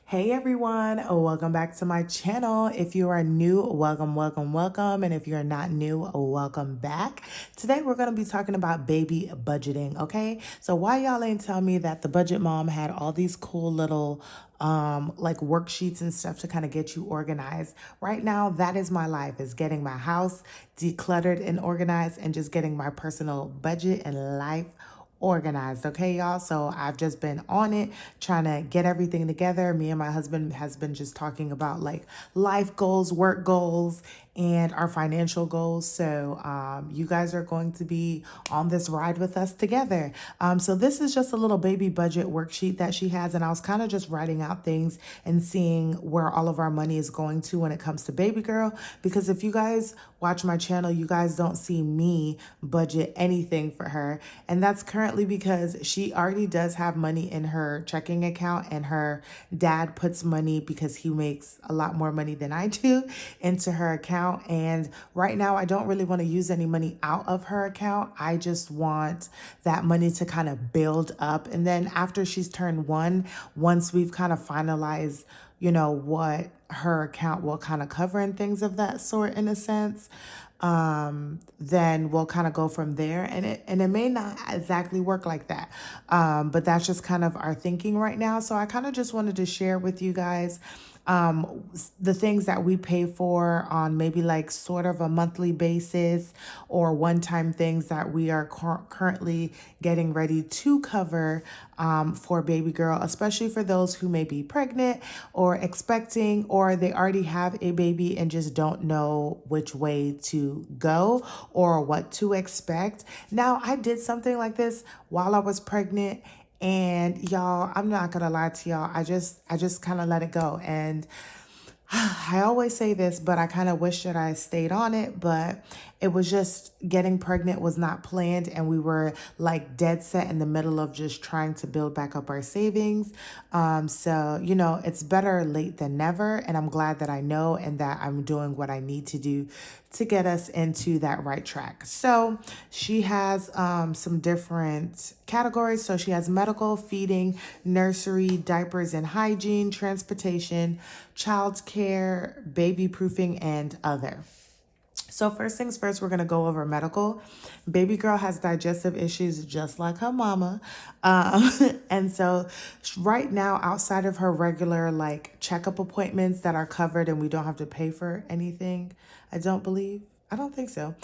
Hey everyone, welcome back to my channel. If you are new, welcome. And if you're not new, welcome back. Today we're going to be talking about baby budgeting, okay? So why y'all ain't tell me that the budget mom had all these cool little like worksheets and stuff to kind of get you organized. Right now, that is my life, is getting my house decluttered and organized and just getting my personal budget and life organized. Okay, y'all. So I've just been on it trying to get everything together. Me and my husband has been just talking about like life goals, work goals, and our financial goals. So you guys are going to be on this ride with us together. So this is just a little baby budget worksheet that she has, and I was kind of just writing out things and seeing where all of our money is going to when it comes to baby girl. Because if you guys watch my channel, you guys don't see me budget anything for her, and that's currently because she already does have money in her checking account, and her dad puts money, because he makes a lot more money than I do, into her account. And right now I don't really want to use any money out of her account. I just want that money to kind of build up, and then after she's turned one, once we've kind of finalized what her account will kind of cover and things of that sort, in a sense, then we'll kind of go from there. And it may not exactly work like that, but that's just kind of our thinking right now. So I kind of just wanted to share with you guys the things that we pay for on maybe like sort of a monthly basis, or one-time things that we are currently getting ready to cover for baby girl, especially for those who may be pregnant or expecting, or they already have a baby and just don't know which way to go or what to expect. Now, I did something like this while I was pregnant, and y'all, I'm not gonna lie to y'all, I just kind of let it go. And I always say this, but I kind of wish that I stayed on it, but it was just getting pregnant was not planned, and we were like dead set in the middle of just trying to build back up our savings. So, it's better late than never, and I'm glad that I know and that I'm doing what I need to do to get us into that right track. So she has some different categories. So she has medical, feeding, nursery, diapers and hygiene, transportation, child care, baby proofing, and other. So first things first, we're going to go over medical. Baby girl has digestive issues just like her mama. And so right now, outside of her regular like checkup appointments that are covered and we don't have to pay for anything, I don't think so.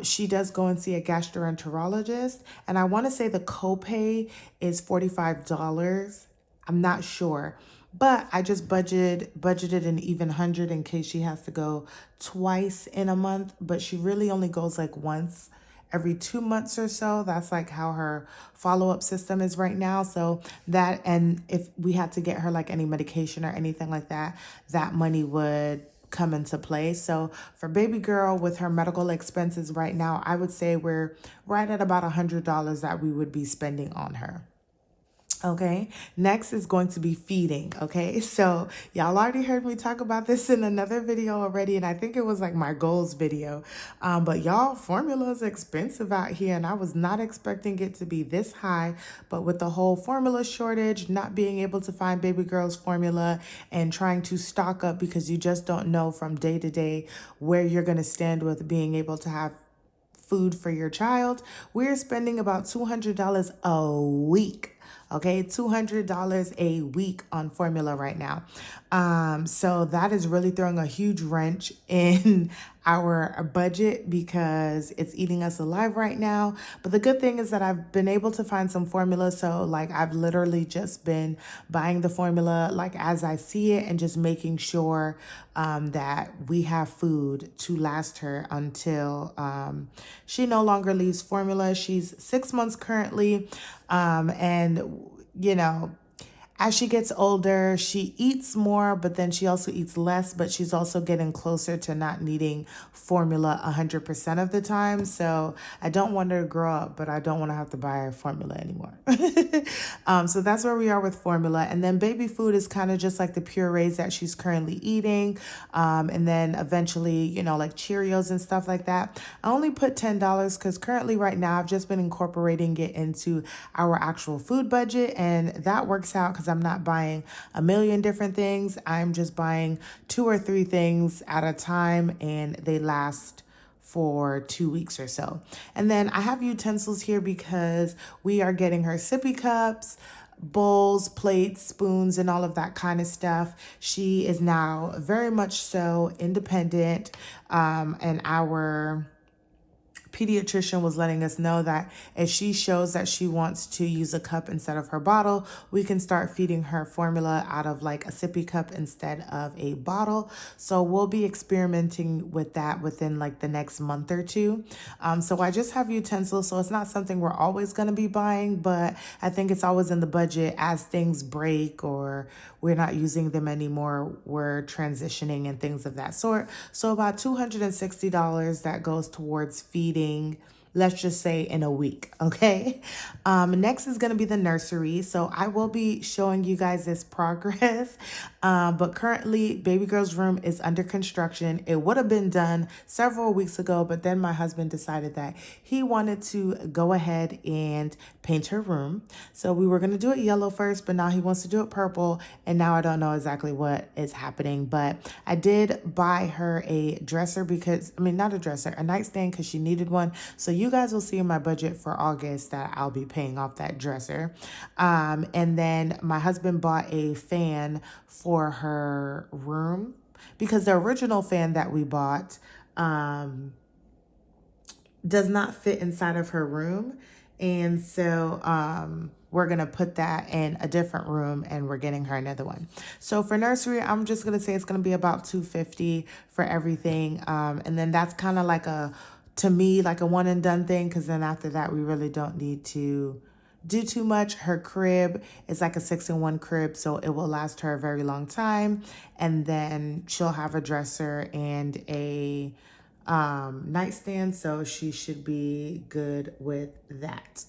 She does go and see a gastroenterologist, and I want to say the copay is $45. I'm not sure, but I just budgeted an even 100 in case she has to go twice in a month, but she really only goes like once every 2 months or so. That's like how her follow-up system is right now. So that, and if we had to get her like any medication or anything like that, that money would come into play. So for baby girl, with her medical expenses right now, I would say we're right at about $100 that we would be spending on her. Okay, next is going to be feeding. Okay, so y'all already heard me talk about this in another video already, and I think it was like my goals video. But y'all, formula is expensive out here, and I was not expecting it to be this high. But with the whole formula shortage, not being able to find baby girl's formula, and trying to stock up because you just don't know from day to day where you're going to stand with being able to have food for your child, we're spending about $200 a week. Okay, $200 a week on formula right now. So that is really throwing a huge wrench in our budget because it's eating us alive right now. But the good thing is that I've been able to find some formula. So like I've literally just been buying the formula like as I see it, and just making sure that we have food to last her until she no longer leaves formula. She's 6 months currently. And as she gets older, she eats more, but then she also eats less, but she's also getting closer to not needing formula 100% of the time. So I don't want her to grow up, but I don't want to have to buy her formula anymore. So that's where we are with formula. And then baby food is kind of just like the purees that she's currently eating. And then eventually, like Cheerios and stuff like that. I only put $10 because currently right now I've just been incorporating it into our actual food budget. And that works out because because I'm not buying a million different things. I'm just buying 2 or 3 things at a time, and they last for 2 weeks or so. And then I have utensils here because we are getting her sippy cups, bowls, plates, spoons, and all of that kind of stuff. She is now very much so independent, and our pediatrician was letting us know that if she shows that she wants to use a cup instead of her bottle, we can start feeding her formula out of like a sippy cup instead of a bottle. So we'll be experimenting with that within like the next month or two. So I just have utensils, so it's not something we're always going to be buying, but I think it's always in the budget as things break or we're not using them anymore. We're transitioning and things of that sort. So about $260 that goes towards feeding, let's just say in a week, okay? Next is gonna be the nursery. So I will be showing you guys this progress, but currently baby girl's room is under construction. It would have been done several weeks ago, but then my husband decided that he wanted to go ahead and paint her room. So we were gonna do it yellow first, but now he wants to do it purple, and now I don't know exactly what is happening, but I did buy her a dresser because, I mean, not a dresser, a nightstand because she needed one. So you guys will see in my budget for August that I'll be paying off that dresser. And then my husband bought a fan for her room because the original fan that we bought does not fit inside of her room. And so we're going to put that in a different room, and we're getting her another one. So for nursery, I'm just going to say it's going to be about $250 for everything. And then that's kind of like to me, like a one and done thing, because then after that, we really don't need to do too much. Her crib is like a 6-in-1 crib, so it will last her a very long time. And then she'll have a dresser and a nightstand, so she should be good with that.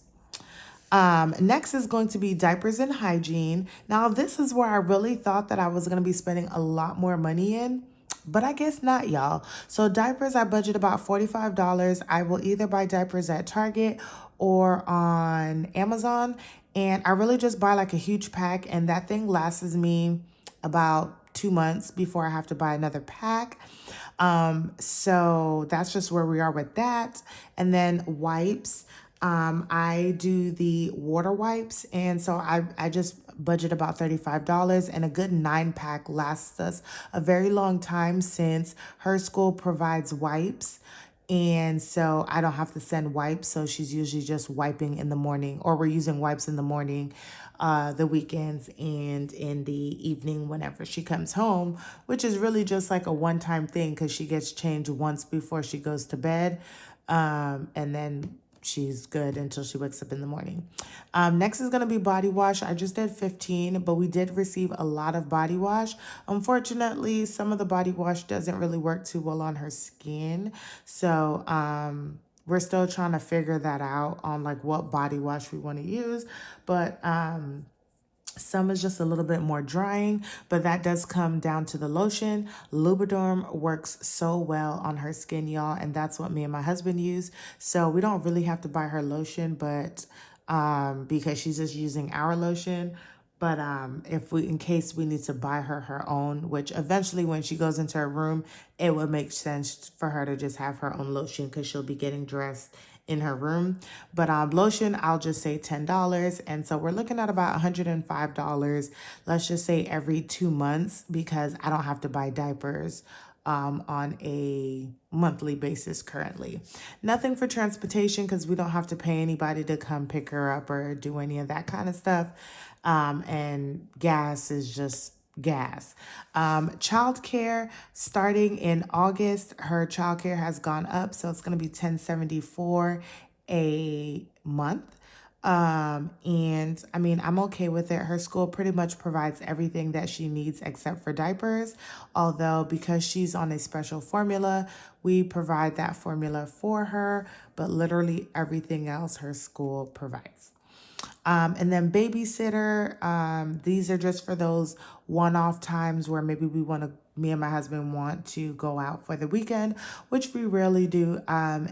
Next is going to be diapers and hygiene. Now, this is where I really thought that I was going to be spending a lot more money in, but I guess not, y'all. So diapers, I budget about $45. I will either buy diapers at Target or on Amazon, and I really just buy like a huge pack, and that thing lasts me about 2 months before I have to buy another pack. So that's just where we are with that. And then wipes. I do the water wipes, and so I just budget about $35, and a good 9-pack lasts us a very long time since her school provides wipes. And so I don't have to send wipes. So she's usually just wiping in the morning, or we're using wipes in the morning, the weekends, and in the evening whenever she comes home, which is really just like a one-time thing because she gets changed once before she goes to bed. And then she's good until she wakes up in the morning. Next is going to be body wash. I just did 15, but we did receive a lot of body wash. Unfortunately, some of the body wash doesn't really work too well on her skin. So we're still trying to figure that out on like what body wash we want to use. But some is just a little bit more drying, but that does come down to the lotion. Lubriderm works so well on her skin, y'all, and that's what me and my husband use. So we don't really have to buy her lotion, but because she's just using our lotion. But if we, in case we need to buy her own, which eventually when she goes into her room, it would make sense for her to just have her own lotion because she'll be getting dressed in her room. But lotion, I'll just say $10. And so we're looking at about $105, let's just say every 2 months, because I don't have to buy diapers on a monthly basis currently. Nothing for transportation because we don't have to pay anybody to come pick her up or do any of that kind of stuff. And gas is just gas. Childcare, starting in August, her childcare has gone up, so it's going to be $10.74 a month. And I mean, I'm okay with it. Her school pretty much provides everything that she needs except for diapers. Although because she's on a special formula, we provide that formula for her, but literally everything else her school provides. And then babysitter, these are just for those one-off times where maybe me and my husband want to go out for the weekend, which we rarely do.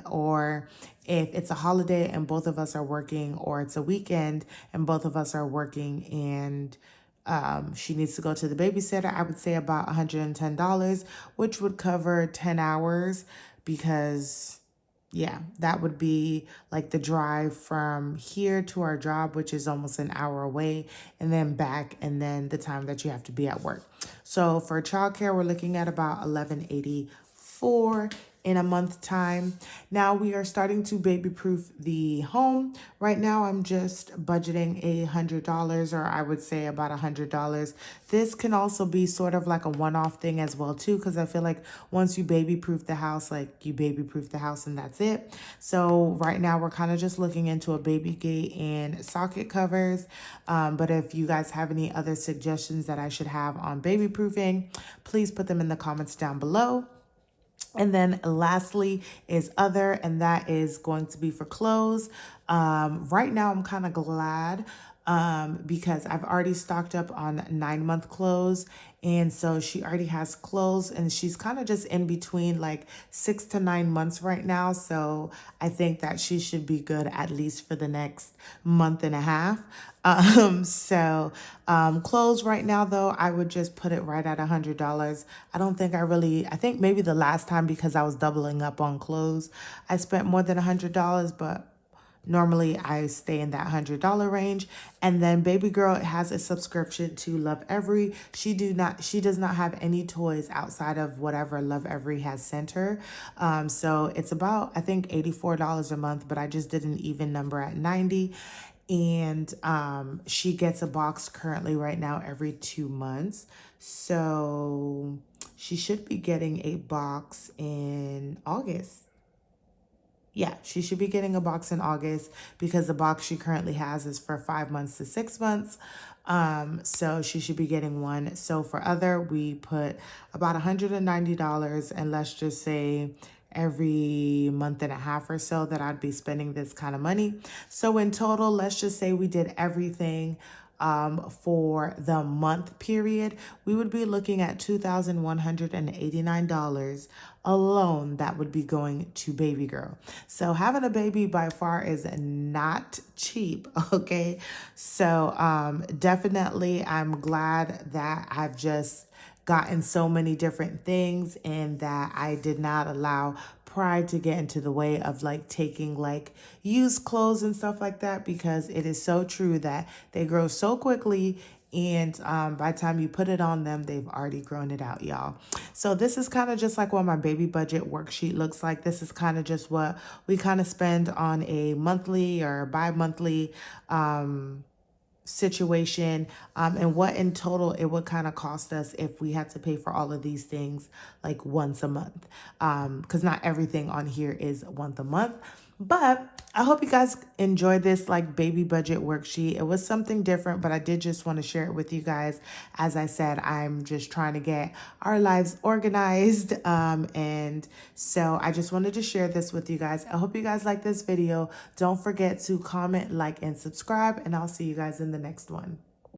Or if it's a holiday and both of us are working, or it's a weekend and both of us are working and She needs to go to the babysitter. I would say about $110, which would cover 10 hours because yeah, that would be like the drive from here to our job, which is almost an hour away, and then back, and then the time that you have to be at work. So for childcare, we're looking at about $11.84 in a month time. Now we are starting to baby proof the home. Right now I'm just budgeting $100, or I would say about $100. This can also be sort of like a one-off thing as well too, because I feel like once you baby proof the house, like you baby proof the house and that's it. So right now we're kind of just looking into a baby gate and socket covers. But if you guys have any other suggestions that I should have on baby proofing, please put them in the comments down below. And then lastly is other, and that is going to be for clothes. Right now I'm kind of glad because I've already stocked up on 9-month clothes. And so she already has clothes, and she's kind of just in between like 6 to 9 months right now. So I think that she should be good at least for the next month and a half. Clothes right now though, I would just put it right at $100. I think maybe the last time, because I was doubling up on clothes, I spent more than $100, but normally I stay in that $100 range. And then baby girl has a subscription to Love Every. She does not have any toys outside of whatever Love Every has sent her. So it's about, I think, $84 a month, but I just did an even number at 90. And she gets a box currently right now every 2 months. So she should be getting a box in August. Yeah, she should be getting a box in August because the box she currently has is for 5 months to 6 months. So she should be getting one. So for other, we put about $190, and let's just say every month and a half or so that I'd be spending this kind of money. So in total, let's just say we did everything for the month period, we would be looking at $2,189 alone that would be going to baby girl. So having a baby by far is not cheap, okay? So definitely I'm glad that I've just gotten so many different things and that I did not allow pride to get into the way of like taking like used clothes and stuff like that, because it is so true that they grow so quickly, and by the time you put it on them, they've already grown it out, y'all. So this is kind of just like what my baby budget worksheet looks like. This is kind of just what we kind of spend on a monthly or bi-monthly situation, and what in total it would kind of cost us if we had to pay for all of these things like once a month, because not everything on here is once a month. But I hope you guys enjoyed this like baby budget worksheet. It was something different, but I did just want to share it with you guys. As I said, I'm just trying to get our lives organized. And so I just wanted to share this with you guys. I hope you guys like this video. Don't forget to comment, like, and subscribe, and I'll see you guys in the next one.